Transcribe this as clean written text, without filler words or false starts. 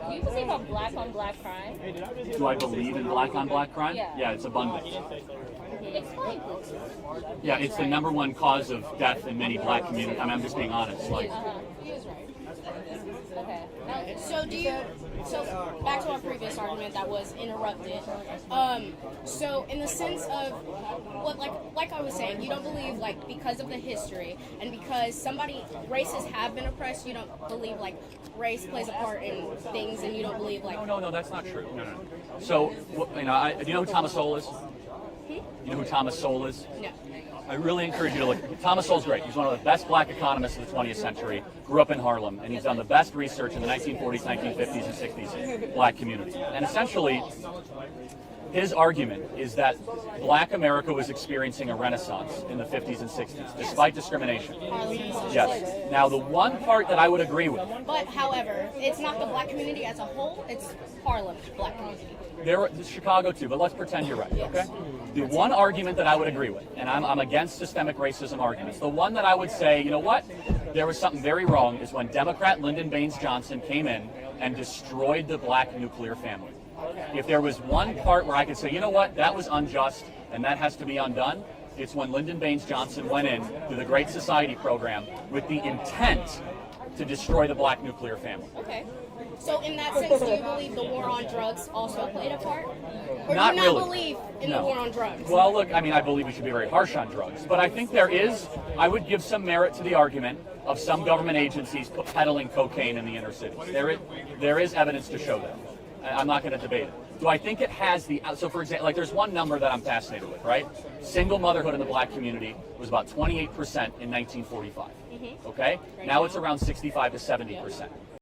Do you believe on black crime? Do I believe in black on black crime? Yeah. It's abundant. Explain, please. Yeah, it's the number one cause of death in many black communities. I mean, I'm just being honest. Like, He is right. Okay. Now, So back to our previous argument that was interrupted. So in the sense of what, like I was saying, you don't believe like because of the history and because races have been oppressed, you don't believe like race plays a part in things, and you don't believe like no, that's not true. No. So, do you know who Thomas Sowell is? You know who Thomas Sowell is? no. I really encourage you to look. Thomas Sowell's great. He's one of the best black economists of the 20th century. Grew up in Harlem, and he's done the best research in the 1940s, 1950s, and 60s black community. And essentially, his argument is that black America was experiencing a renaissance in the 50s and 60s, despite discrimination. Yes. Now, the one part that I would agree with. But however, it's not the black community as a whole; it's Harlem black community. There's Chicago too, but let's pretend you're right, okay? The one argument that I would agree with, and I'm against systemic racism arguments, the one that I would say, you know what, there was something very wrong is when Democrat Lyndon Baines Johnson came in and destroyed the black nuclear family. If there was one part where I could say, you know what, that was unjust and that has to be undone, it's when Lyndon Baines Johnson went in to the Great Society program with the intent to destroy the black nuclear family. Okay. So in that sense, do you believe the war on drugs also played a part? Or Not do you not really. believe in the war on drugs? Well, look, I mean, I believe we should be very harsh on drugs, but I think I would give some merit to the argument of some government agencies peddling cocaine in the inner cities. There is evidence to show that. I'm not going to debate it. Do I think it has so for example, like there's one number that I'm fascinated with, right? Single motherhood in the black community was about 28% in 1945. Okay? Now it's around 65 to 70%.